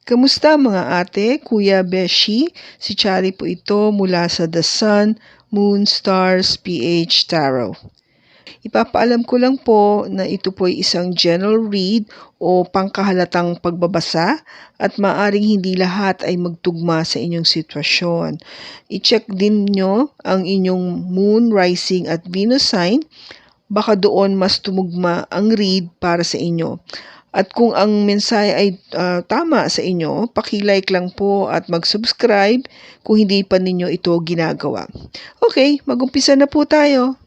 Kamusta mga ate, kuya, beshi? Si Chari po ito mula sa The Sun, Moon, Stars, PH Tarot. Ipapaalam ko lang po na ito po ay isang general read o pangkahalatang pagbabasa at maaring hindi lahat ay magtugma sa inyong sitwasyon. I-check din nyo ang inyong Moon, Rising at Venus sign. Baka doon mas tumugma ang read para sa inyo. At kung ang mensahe ay tama sa inyo, paki-like lang po at mag-subscribe kung hindi pa ninyo ito ginagawa. Okay, mag-umpisa na po tayo.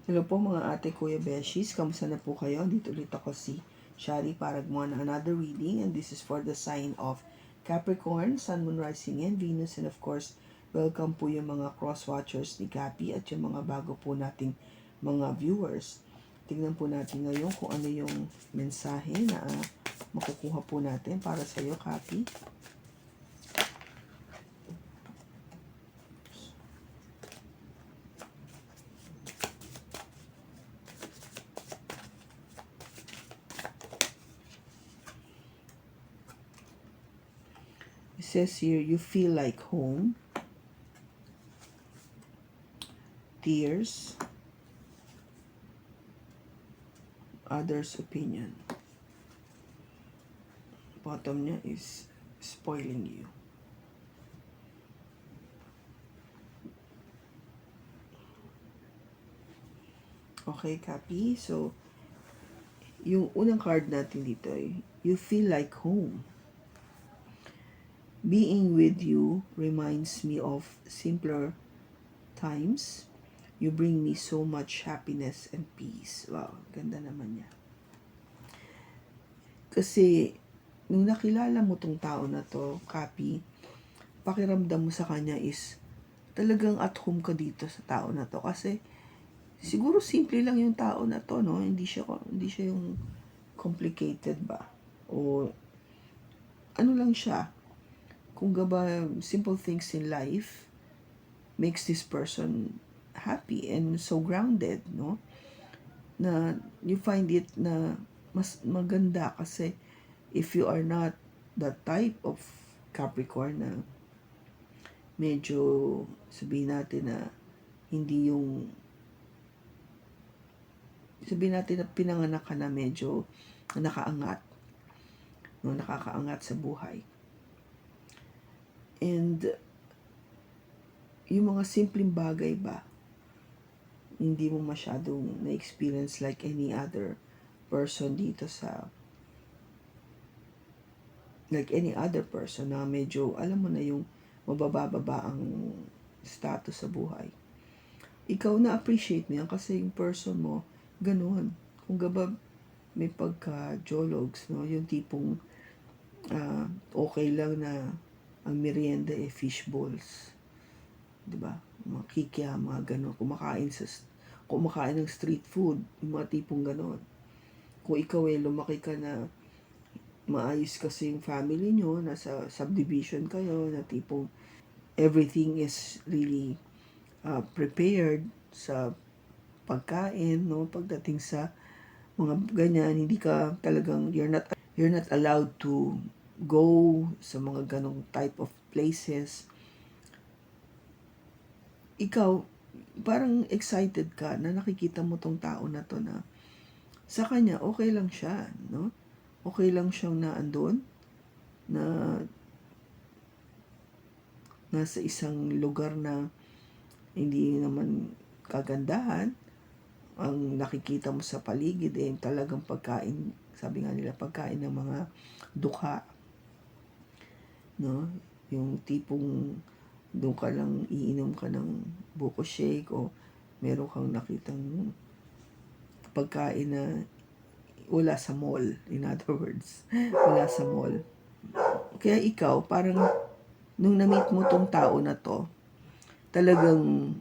Hello po mga ate, kuya, beshis. Kamusta na po kayo? Dito ulit ako si Shari para gumawa ng another reading, and this is for the sign of Capricorn, Sun, Moon, Rising, and Venus. And of course, welcome po yung mga cross-watchers ni Capi at yung mga bago po nating mga viewers. Tingnan po natin ngayon kung ano yung mensahe na makukuha po natin para sa iyo, Capi. It says here, you feel like home. Tears. Others' opinion. Bottom niya is spoiling you. Okay, Capi. So, yung unang card natin dito ay, you feel like home. Being with you reminds me of simpler times. You bring me so much happiness and peace. Wow, ganda naman niya. Kasi, nung nakilala mo tong tao na to, Capi, pakiramdam mo sa kanya is talagang at home ka dito sa tao na to. Kasi, siguro simple lang yung tao na to, no? Hindi siya yung complicated ba? O, ano lang siya? Kung gaba, simple things in life makes this person happy and so grounded, no? Na you find it na mas maganda kasi if you are not that type of Capricorn na medyo sabihin natin na hindi yung sabihin natin na pinanganak ka na medyo nakaangat, no? Nakakaangat sa buhay. And yung mga simpleng bagay ba, hindi mo masyadong na-experience like any other person dito sa like any other person na medyo, alam mo na yung mabababa ang status sa buhay. Ikaw na-appreciate mo yan kasi yung person mo, ganun. Kung gaba may pagka-jologs, no? Yung tipong okay lang na ang merienda fish balls. Diba? Mga kikya, mga gano'n. Kumakain ng street food, yung mga tipong gano'n. Kung ikaw lumaki ka na maayos kasi yung family nyo, nasa subdivision kayo, na tipong everything is really prepared sa pagkain, no? Pagdating sa mga ganyan, hindi ka talagang, you're not allowed to go sa mga ganong type of places. Ikaw, parang excited ka na nakikita mo tong tao na to na sa kanya, okay lang siya, no? Okay lang siyang naandun, na nasa isang lugar na hindi naman kagandahan. Ang nakikita mo sa paligid talagang pagkain, sabi nga nila, pagkain ng mga dukha, no? Yung tipong doon ka lang iinom ka ng buko shake o meron kang nakitang pagkain na wala sa mall, in other words, wala sa mall. Kaya ikaw, parang nung na-meet mo tong tao na to, talagang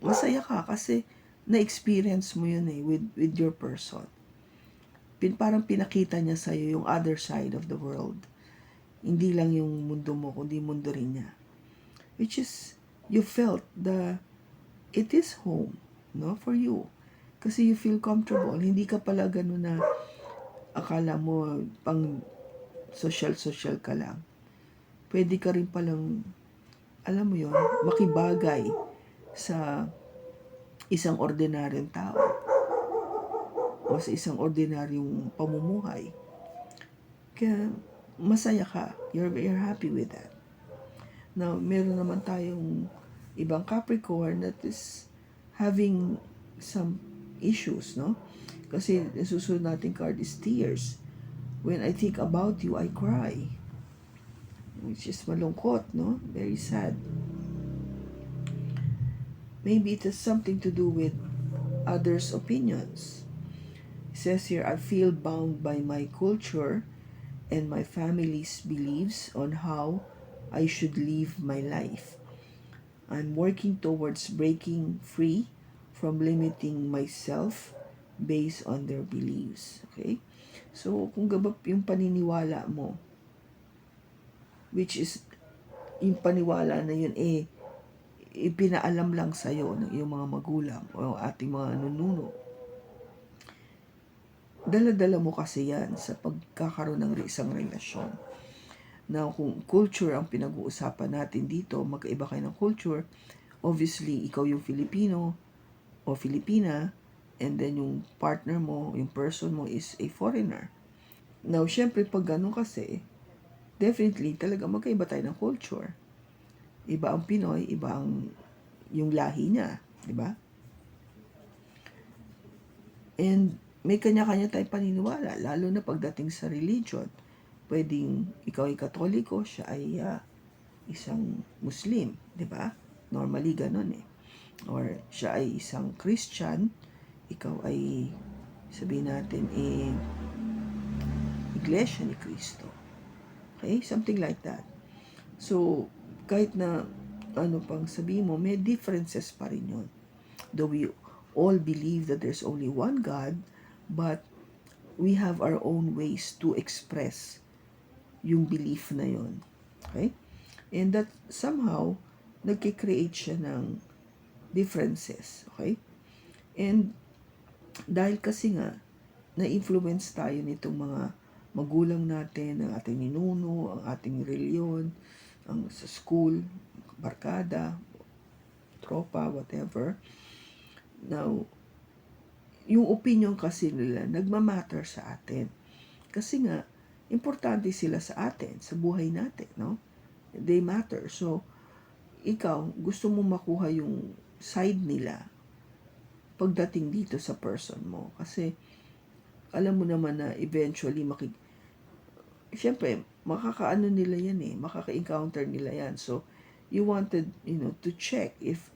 masaya ka kasi na-experience mo yun with your person. Parang pinakita niya sa'yo yung other side of the world. Hindi lang yung mundo mo, kundi mundo rin niya. Which is, you felt it is home, no, for you. Kasi you feel comfortable. Hindi ka pala gano'n na akala mo pang social ka lang. Pwede ka rin palang, alam mo yon, makibagay sa isang ordinaryong tao o sa isang ordinaryong pamumuhay. Kaya masaya ka. You're happy with that. Now, meron naman tayong ibang Capricorn that is having some issues, no? Kasi susunod nating card is tears. When I think about you, I cry. Which is malungkot, no? Very sad. Maybe it has something to do with others' opinions. It says here, I feel bound by my culture and my family's beliefs on how I should live my life. I'm working towards breaking free from limiting myself based on their beliefs. Okay? So, kung gabap yung paniniwala mo, which is, yung paniwala na yun, ipinaalam lang sa'yo ng iyong mga magulang o ating mga nununo. Dala-dala mo kasi yan sa pagkakaroon ng isang relasyon. Now, kung culture ang pinag-uusapan natin dito, magkaiba kayo ng culture, obviously, ikaw yung Filipino o Filipina, and then yung partner mo, yung person mo is a foreigner. Now, syempre, pag ganun kasi, definitely, talaga magkaiba tayo ng culture. Iba ang Pinoy, iba ang yung lahi niya, di ba? And may kanya-kanya tayong paniniwala, lalo na pagdating sa religion. Pwedeng ikaw ay Katoliko, siya ay isang Muslim, di ba? Normally ganun Or siya ay isang Christian, ikaw ay sabihin natin Iglesia ni Cristo. Okay? Something like that. So, kahit na ano pang sabihin mo, may differences pa rin yun. Though we all believe that there's only one God, but we have our own ways to express yung belief na yun. Okay? And that somehow, nagkikreate siya ng differences. Okay? And dahil kasi nga, na-influence tayo nitong mga magulang natin, ang ating ninuno, ang ating reliyon, ang sa school, barkada, tropa, whatever. Now, yung opinion kasi nila, nagmamatter sa atin. Kasi nga, importante sila sa atin, sa buhay natin, no? They matter. So, ikaw, gusto mo makuha yung side nila pagdating dito sa person mo. Kasi, alam mo naman na eventually, siyempre, makakaano nila yan makaka-encounter nila yan. So, you wanted, to check if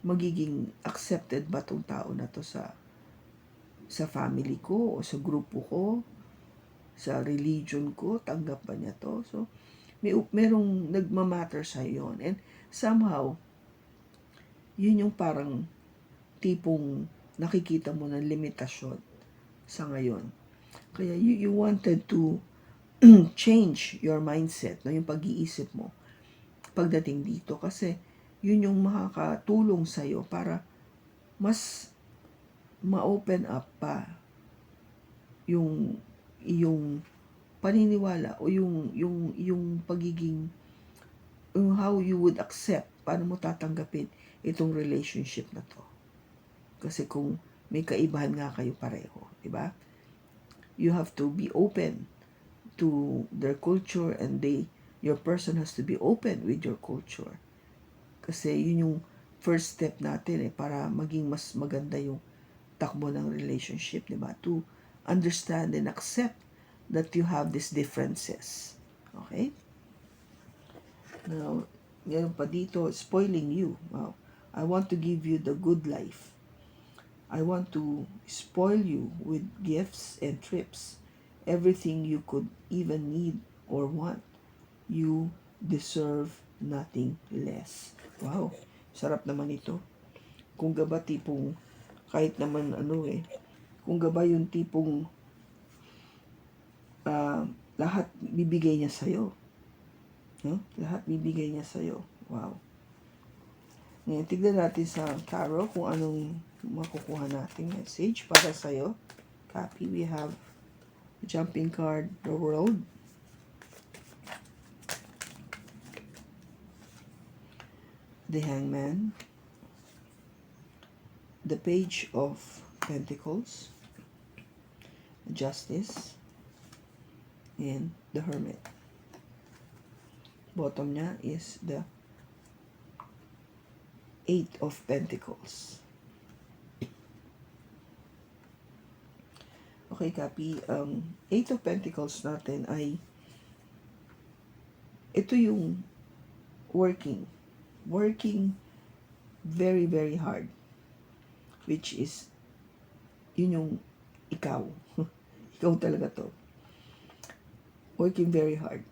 magiging accepted ba tong tao na to sa family ko o sa grupo ko, sa religion ko, tanggap ba niya to? So, merong nagmamatter sa yon. And somehow, yun yung parang tipong nakikita mo ng limitasyon sa ngayon. Kaya you wanted to change your mindset, yung pag-iisip mo pagdating dito, kasi yun yung makakatulong sa'yo para mas ma-open up pa yung paniniwala o yung pagiging, yung how you would accept, paano mo tatanggapin itong relationship na to. Kasi kung may kaibahan nga kayo pareho, di ba? You have to be open to their culture, and your person has to be open with your culture. Kasi yun yung first step natin para maging mas maganda yung takbo ng relationship, di ba? To understand and accept that you have these differences. Okay? Now, ngayon pa dito, spoiling you. Wow. I want to give you the good life. I want to spoil you with gifts and trips. Everything you could even need or want. You deserve nothing less. Wow, sarap naman ito. Kung gaba tipong, kahit naman kung gaba yung tipong lahat bibigay niya sa'yo. No? Lahat bibigay niya sa'yo. Wow. Ngayon, tignan natin sa tarot kung anong makukuha nating message para sa'yo. Copy, we have jumping card, the world. the Hangman, the Page of Pentacles, Justice, and the Hermit. Bottom niya is the Eight of Pentacles. Okay, copy. Eight of Pentacles natin ay ito yung working very, very hard, which is yun yung ikaw. Ikaw talaga to. Working very hard.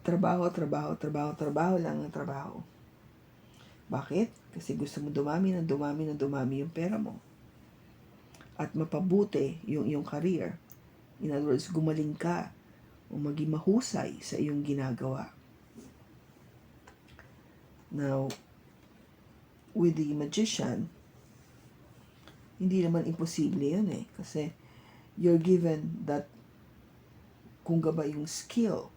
Trabaho lang ang trabaho. Bakit? Kasi gusto mo dumami yung pera mo. At mapabuti yung iyong career. In other words, gumaling ka o maging mahusay sa iyong ginagawa. Now, with the Magician, hindi naman imposible yun eh. Kasi you're given that, kung ba yung skill,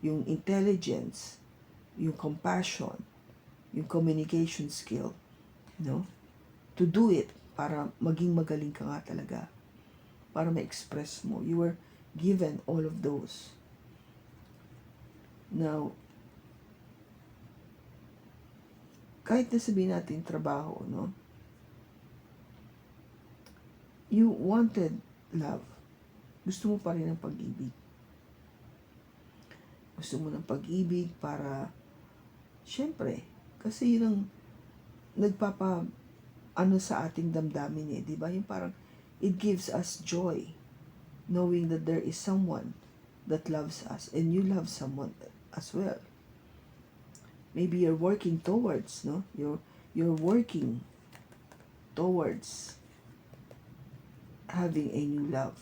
yung intelligence, yung compassion, yung communication skill, to do it, para maging magaling ka nga talaga, para ma-express mo. You were given all of those. Now, kahit na sabihin natin trabaho, you wanted love. Gusto mo pa rin ng pag-ibig. Gusto mo ng pag-ibig para, syempre, kasi yun ang sa ating damdamin eh, di ba? Yung parang, it gives us joy knowing that there is someone that loves us and you love someone as well. Maybe you're working towards, You're working towards having a new love,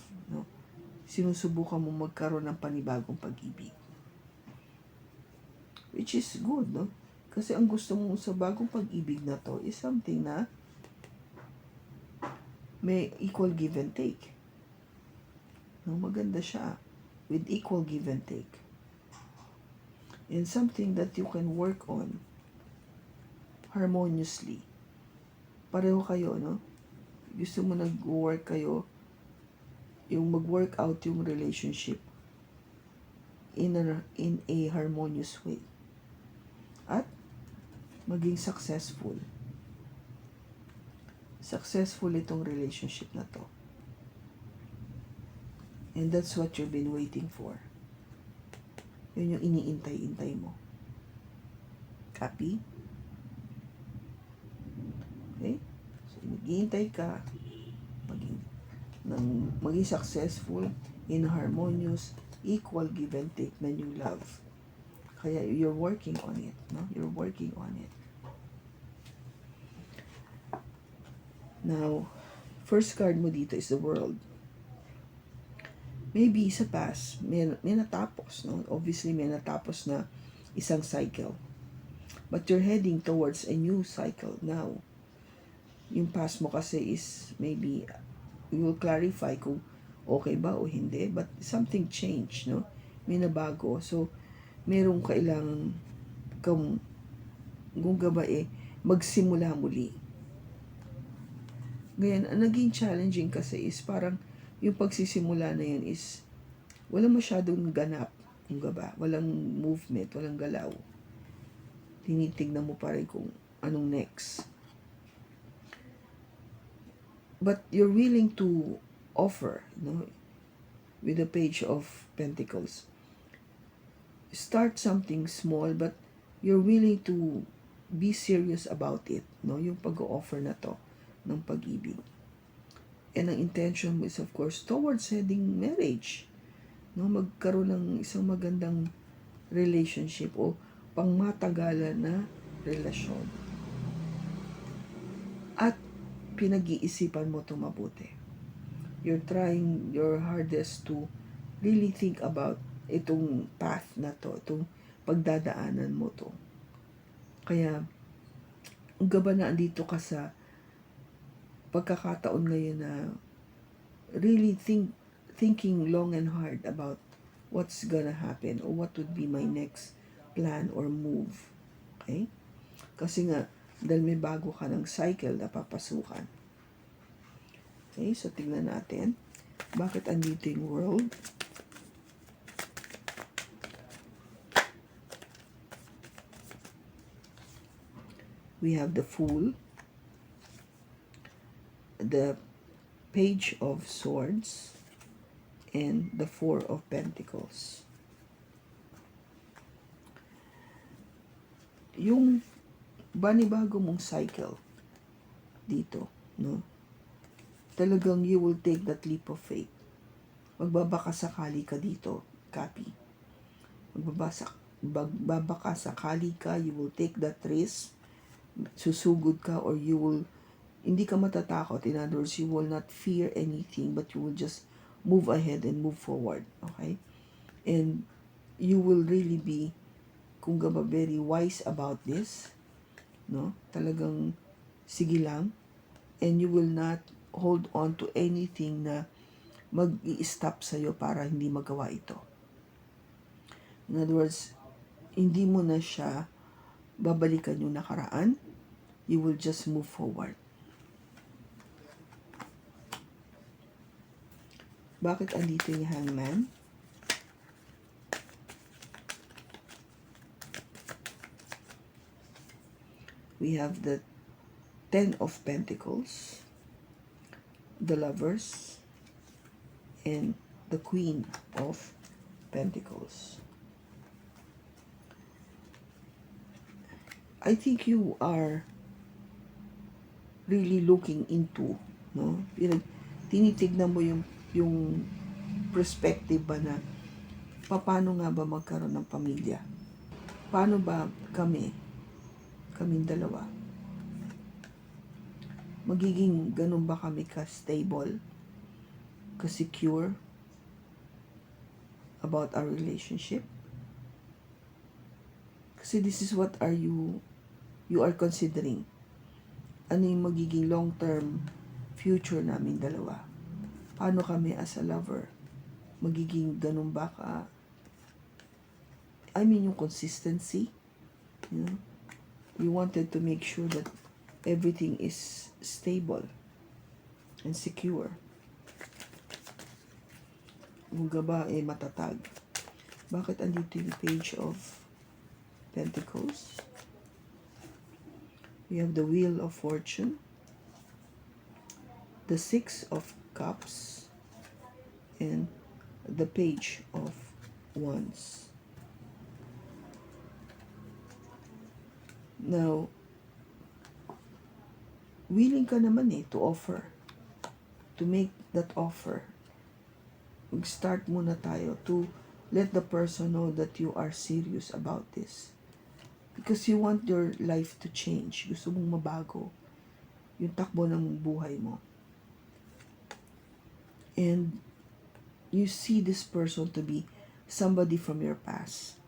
Sinusubukan mo magkaroon ng panibagong pag-ibig. Which is good, Kasi ang gusto mo sa bagong pag-ibig na to is something na may equal give and take. Maganda siya with equal give and take. And something that you can work on harmoniously. Pareho kayo, Gusto mo nag-work kayo, yung mag-work out yung relationship in a harmonious way. At maging successful. Successful itong relationship na to. And that's what you've been waiting for. Yun yung iniintay-intay mo. Copy? Okay? So, nag-iintay ka maging successful in harmonious, equal give and take na new love. Kaya you're working on it, You're working on it. Now, first card mo dito is the World. Maybe sa past, may natapos, Obviously, may natapos na isang cycle. But you're heading towards a new cycle now. Yung past mo kasi is maybe, you will clarify kung okay ba o hindi. But something changed, May nabago. So, merong kailangan kung magsimula muli. Ngayon, ang naging challenging kasi is parang yung pagsisimula na yun is walang masyadong ganap, walang movement, walang galaw. Tinitignan mo pa rin kung anong next. But you're willing to offer, with the Page of Pentacles. Start something small, but you're willing to be serious about it, yung pag-o-offer na to ng pag-ibig. And ang intention mo is of course towards heading marriage. Magkaroon ng isang magandang relationship o pangmatagalan na relasyon. At pinag-iisipan mo ito mabuti. You're trying your hardest to really think about itong path na to, itong pagdadaanan mo to. Kaya, ang gaba na andito ka sa pagkakataon ngayon na really thinking long and hard about what's gonna happen or what would be my next plan or move. Okay? Kasi nga, dahil may bago ka ng cycle na papasukan. Okay, so tingnan natin. Bakit andito yung world? We have the Fool, the Page of Swords, and the Four of Pentacles. Yung banibago mong cycle dito, no? Talagang you will take that leap of faith. Magbabaka sakali ka dito, copy. Magbabaka sakali ka, you will take that risk, susugod ka, or you will, hindi ka matatakot. In other words, you will not fear anything, but you will just move ahead and move forward, okay? And you will really be, kung gaba, very wise about this, no? Talagang sige lang, and you will not hold on to anything na mag-i-stop sa'yo para hindi magawa ito. In other words, hindi mo na siya babalikan yung nakaraan, you will just move forward. Bakit andito yung Hangman? We have the Ten of Pentacles, the Lovers, and the Queen of Pentacles. I think you are really looking into, no? Tinitignan mo yung perspective ba na paano nga ba magkaroon ng pamilya? Paano ba kaming dalawa? Magiging ganun ba kami ka-stable, ka-secure about our relationship? Kasi this is what you are considering. Ano yung magiging long-term future namin dalawa? Paano kami as a lover? Magiging ganun ba ka? I mean, yung consistency. You know? You wanted to make sure that everything is stable and secure. Yung gaba matatag. Bakit andito yung Page of Pentacles? We have the Wheel of Fortune, the Six of Cups, and the Page of Wands. Now, willing ka naman to offer, to make that offer. Mag-start muna tayo to let the person know that you are serious about this. Because you want your life to change. Gusto mong mabago yung takbo ng buhay mo. And you see this person to be somebody from your past.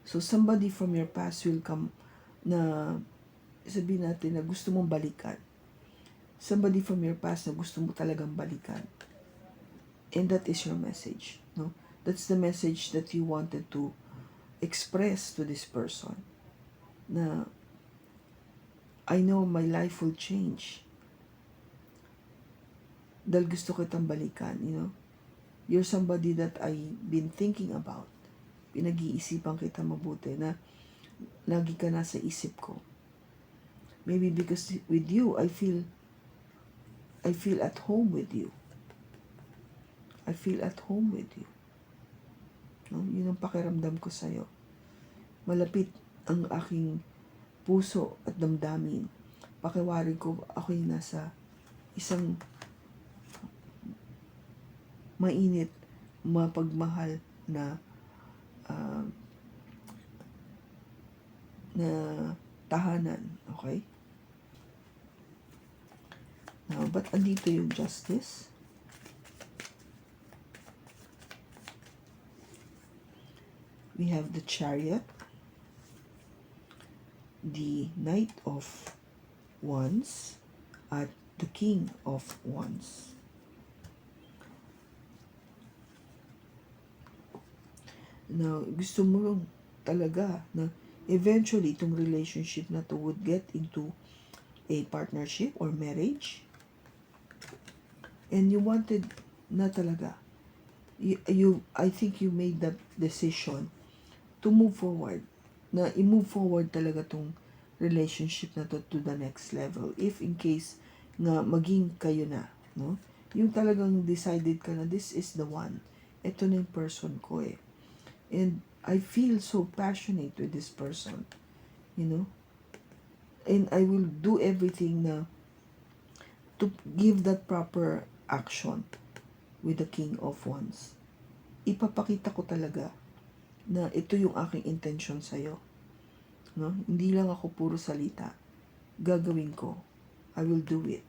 So somebody from your past will come na sabihin natin na gusto mong balikan. Somebody from your past na gusto mo talagang balikan. And that is your message. No? That's the message that you wanted to express to this person. Na I know my life will change. Dahil gusto kitang balikan, you know. You're somebody that I've been thinking about. Pinag-iisipan kita mabuti na lagi ka nasa isip ko. Maybe because with you, I feel at home with you. I feel at home with you. No? Yun ang pakiramdam ko sa'yo. Malapit ang aking puso at damdamin. Pakiwari ko ako'y nasa isang mainit, mapagmahal na tahanan. Okay? Now, ba't andito yung Justice? We have the Chariot, the Knight of Wands, at the King of Wands. Now, gusto mo talaga na eventually, itong relationship na to would get into a partnership or marriage. And you wanted na talaga. I think you made that decision to move forward. Na i-move forward talaga tong relationship na to the next level. If in case nga maging kayo na, no? Yung talagang decided ka na, this is the one. Ito na yung person ko eh. And I feel so passionate with this person. You know? And I will do everything na to give that proper action with the King of Wands. Ipapakita ko talaga na ito yung aking intention sa'yo. No? Hindi lang ako puro salita. Gagawin ko. I will do it.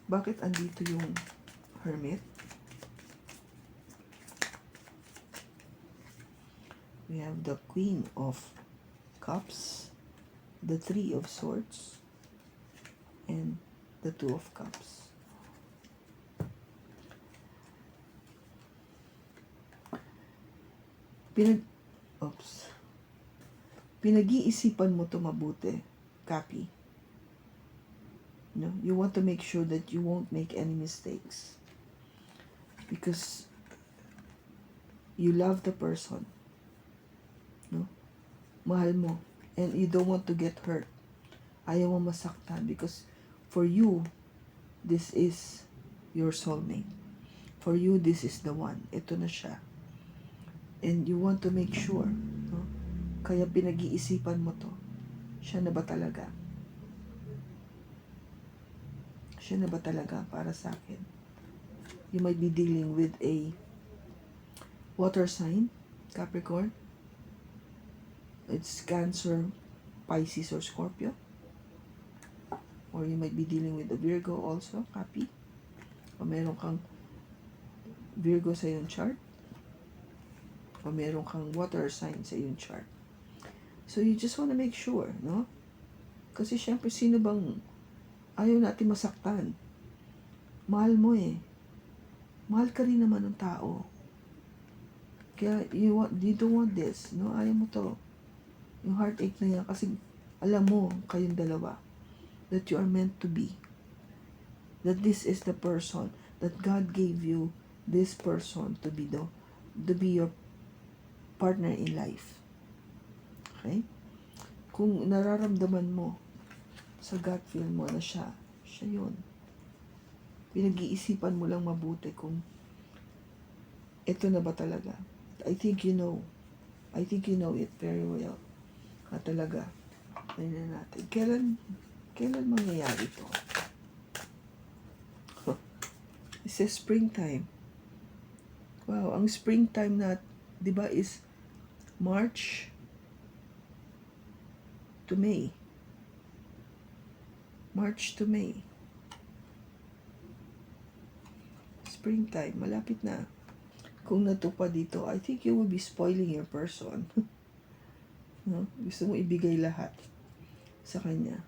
Bakit andito yung Hermit? We have the Queen of Cups, the Three of Swords, and the Two of Cups. Pinag-iisipan mo to mabuti, Copy. No? You want to make sure that you won't make any mistakes. Because you love the person. No? Mahal mo. And you don't want to get hurt. Ayaw mo masaktan. Because for you, this is your soulmate. For you, this is the one. Ito na siya. And you want to make sure. No? Kaya pinag-iisipan mo to. Siya na ba talaga? Siya na ba talaga para sa akin? You might be dealing with a water sign, Capricorn. It's Cancer, Pisces, or Scorpio. Or you might be dealing with a Virgo also, Capi. O meron kang Virgo sa iyong chart. O meron kang water sign sa iyong chart. So you just want to make sure, no? Kasi syempre, sino bang ayaw natin masaktan? Mahal mo eh. Mahal ka rin naman ng tao. Kaya you don't want this, no? Ayaw mo to. Yung heartache na yan. Kasi alam mo, kayong dalawa, that you are meant to be. That this is the person, that God gave you this person to be your partner in life. Okay? Kung nararamdaman mo sa gut feel mo na siya yun. Pinag-iisipan mo lang mabuti kung ito na ba talaga. I think you know. I think you know it very well. Talaga. Tingnan natin. Kailan mangyayari ito? It says springtime. Wow, ang springtime na, di ba, is March to May. March to May. Springtime, malapit na. Kung natupad dito, I think you will be spoiling your person. No? Gusto mo ibigay lahat sa kanya.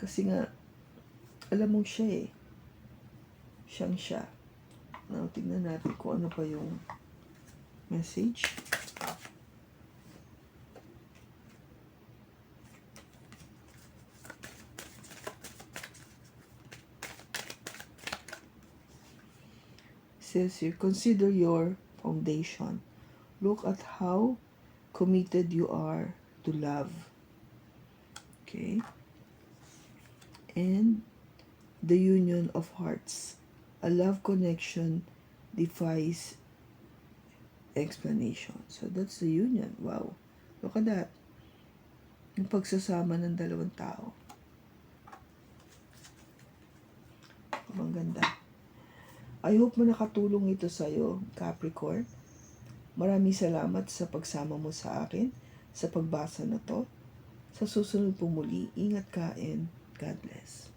Kasi nga, alam mong siya eh. Siyang siya. Now, tignan natin kung ano pa yung message. Says here, consider your foundation. Look at how committed you are to love. Okay? And the union of hearts. A love connection defies explanation. So that's the union. Wow. Look at that. Yung pagsasama ng dalawang tao. Ang ganda. I hope mo nakatulong ito sa'yo, Capricorn. Maraming salamat sa pagsama mo sa akin, sa pagbasa na to. Sa susunod po muli, ingat ka and God bless.